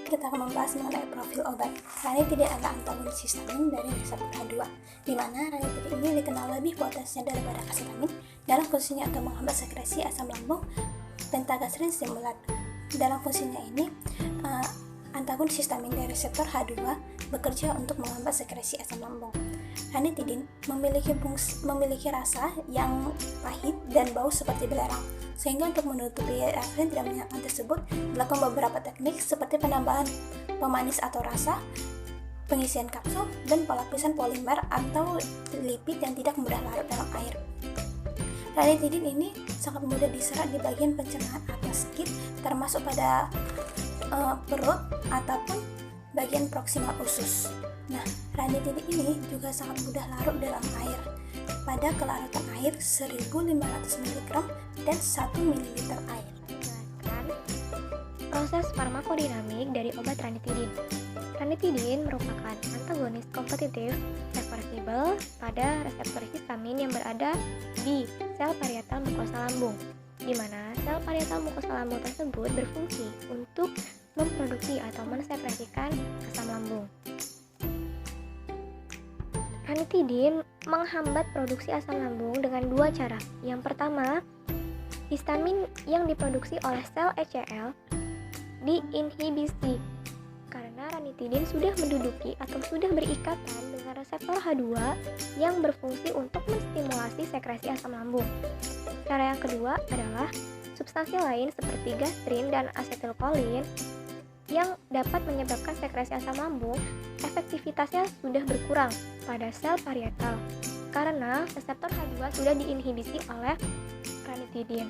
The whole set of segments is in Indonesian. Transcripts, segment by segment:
kita akan membahas mengenai profil obat. Ranitidin adalah antagonis histamin dari reseptor H2, di mana ranitidin ini dikenal lebih potensial daripada kasilamin dalam fungsinya untuk menghambat sekresi asam lambung pentagastrin stimulat. Dalam fungsinya ini, antagonis histamin dari reseptor H2 bekerja untuk menghambat sekresi asam lambung. Ranitidin memiliki rasa yang pahit dan bau seperti belerang, sehingga untuk menutupi rasa yang tidak menyenangkan tersebut dilakukan beberapa teknik seperti penambahan pemanis atau rasa, pengisian kapsul, dan pelapisan polimer atau lipid yang tidak mudah larut dalam air. Ranitidin ini sangat mudah diserap di bagian pencernaan atas skin, termasuk pada perut ataupun bagian proksimal usus. Nah, ranitidin ini juga sangat mudah larut dalam air pada kelarutan air 1500 mg dan 1 ml air. Proses farmakodinamik dari obat ranitidin. Ranitidin merupakan antagonis kompetitif reversibel pada reseptor histamin yang berada di sel parietal mukosa lambung, di mana sel parietal mukosa lambung tersebut berfungsi untuk memproduksi atau mensekresikan asam lambung. Ranitidin menghambat produksi asam lambung dengan dua cara. Yang pertama, histamin yang diproduksi oleh sel HCl diinhibisi karena ranitidin sudah menduduki atau sudah berikatan dengan reseptor H2 yang berfungsi untuk menstimulasi sekresi asam lambung. Cara yang kedua adalah substansi lain seperti gastrin dan asetilkolin yang dapat menyebabkan sekresi asam lambung, efektivitasnya sudah berkurang pada sel parietal karena reseptor H2 sudah diinhibisi oleh ranitidin.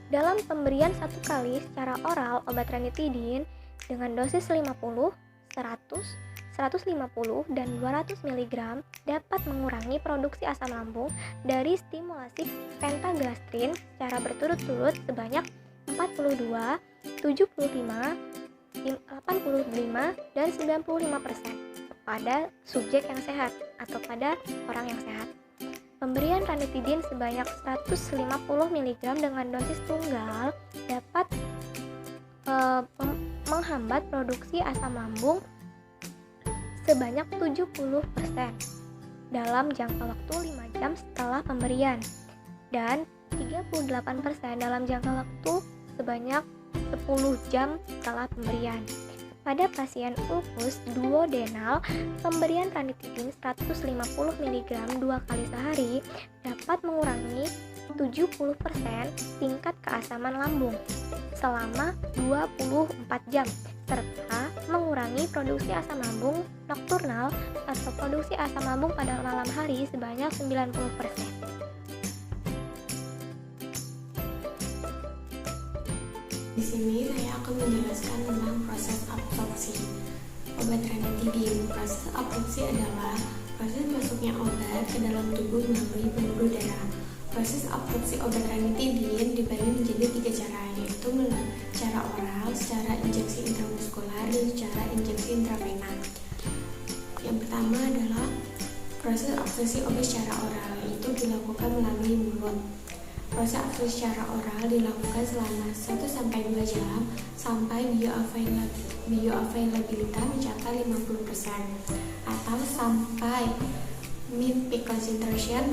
Dalam pemberian satu kali secara oral obat ranitidin dengan dosis 50, 100, 150, dan 200 mg dapat mengurangi produksi asam lambung dari stimulasi pentagastrin secara berturut-turut sebanyak 42, 75, 85, dan 95% pada subjek yang sehat atau pada orang yang sehat. Pemberian ranitidin sebanyak 150 mg dengan dosis tunggal dapat menghambat produksi asam lambung sebanyak 70% dalam jangka waktu 5 jam setelah pemberian dan 38% dalam jangka waktu sebanyak 10 jam setelah pemberian. Pada pasien ulkus duodenal, pemberian ranitidin 150 mg 2 kali sehari dapat mengurangi 70% tingkat keasaman lambung selama 24 jam serta mengurangi produksi asam lambung nokturnal atau produksi asam lambung pada malam hari sebanyak 90%. Di sini saya akan menjelaskan tentang proses absorpsi obat ranitidin. Proses absorpsi adalah proses masuknya obat ke dalam tubuh melalui pembuluh darah. Proses absorpsi obat ranitidin dibagi menjadi 3 cara, yaitu cara oral, secara injeksi intramuskular, dan secara injeksi intravena. Yang pertama adalah proses absorpsi obat secara oral, yaitu dilakukan melalui mulut. Proses absorpsi secara oral dilakukan selama 1-2 jam sampai bioavailabilitas mencapai 50% atau sampai mean peak concentration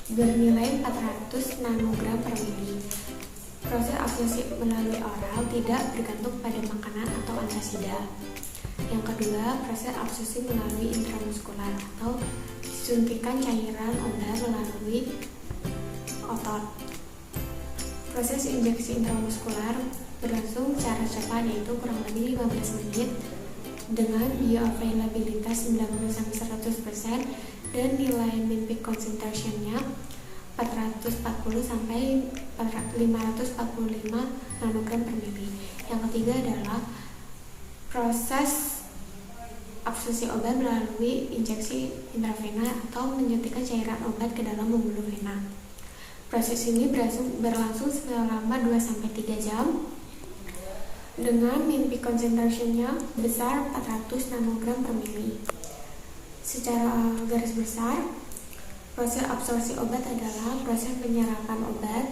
bernilai 400 nanogram per mili. Proses absorpsi melalui oral tidak bergantung pada makanan atau antasida. Yang kedua, proses absorpsi melalui intramuskular atau suntikan cairan obat melalui otot. Proses injeksi intramuskular berlangsung secara cepat, yaitu kurang lebih 15 menit dengan bioavailabilitas 90-100% dan nilai mean peak concentration-nya 440 sampai 545 nanogram per mili. Yang ketiga adalah proses absorpsi obat melalui injeksi intravena atau menyuntikkan cairan obat ke dalam pembuluh vena. Proses ini berlangsung selama 2-3 jam dengan mean peak concentration-nya besar 400 nanogram per mili. Secara garis besar, proses absorpsi obat adalah proses penyerapan obat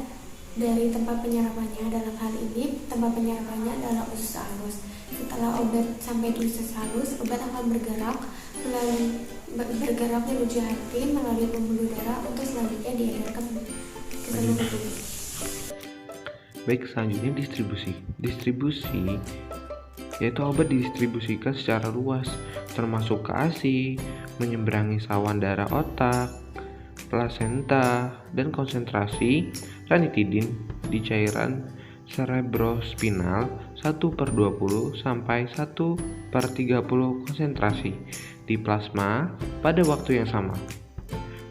dari tempat penyerapannya. Dalam hal ini, tempat penyerapannya adalah usus halus. Setelah obat sampai di usus halus, obat akan bergerak menuju hati melalui pembuluh darah untuk selanjutnya diedarkan ke seluruh tubuh. Baik, selanjutnya distribusi. Distribusi yaitu obat didistribusikan secara luas, termasuk ke ASI, menyeberangi saluran darah otak, plasenta, dan konsentrasi ranitidin di cairan cerebrospinal 1/20 sampai 1/30 konsentrasi di plasma pada waktu yang sama.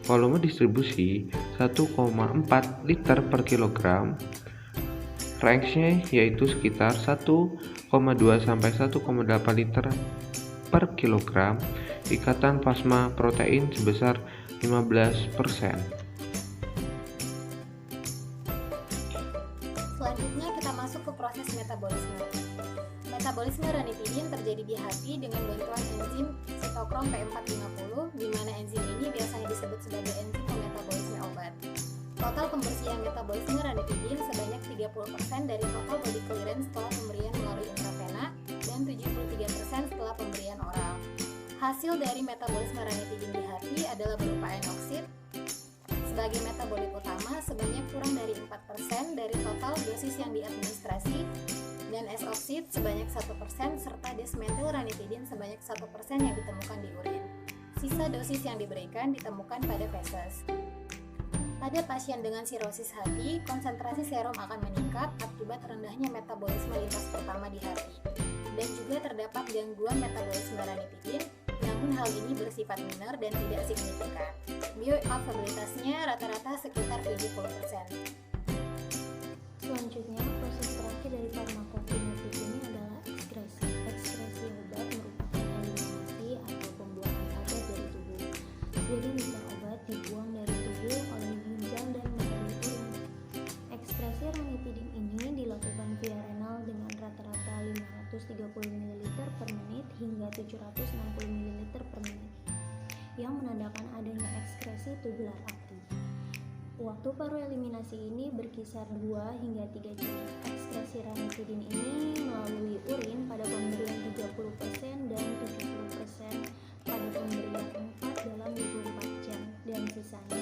Volume distribusi 1,4 liter per kilogram. Range-nya yaitu sekitar 1,2 sampai 1,8 liter per kilogram. Ikatan plasma protein sebesar 15%. Selanjutnya kita masuk ke proses metabolisme. Metabolisme ranitidin terjadi di hati dengan bantuan enzim sitokrom P450, di mana enzim ini biasanya disebut sebagai enzim pemetabolisme obat. Total pembersihan metabolisme ranitidin sebanyak 30% dari total body clearance setelah pemberian melalui intravena dan 73% setelah pemberian oral. Hasil dari metabolisme ranitidin di hati adalah berupa N-oksid sebagai metabolit utama sebanyak kurang dari 4% dari total dosis yang diadministrasi, dan S-oksid sebanyak 1% serta desmetylranitidin sebanyak 1% yang ditemukan di urin. Sisa dosis yang diberikan ditemukan pada feses. Pada pasien dengan sirosis hati, konsentrasi serum akan meningkat akibat rendahnya metabolisme lintas pertama di hati, dan juga terdapat gangguan metabolisme ranitidin, namun hal ini bersifat minor dan tidak signifikan. Bioavailabilitasnya rata-rata sekitar 70%. Selanjutnya, proses terakhir dari farmakokinetik ini adalah ekskresi. Ekskresi obat merupakan eliminasi atau pembuangan obat dari tubuh. Jadi liter obat dibuang dari tubuh oleh ginjal dan melalui urin. Ekskresi ranitidin ini dilakukan via renal dengan rata-rata 530 ml per menit hingga 760 ml per menit, yang menandakan adanya ekskresi tubular aktif. Waktu paru eliminasi ini berkisar 2 hingga 3 jam. Ekskresi ranitidin ini melalui urin pada pemberian 30% dan 70% pada pemberian 4 dalam 24 jam, dan sisanya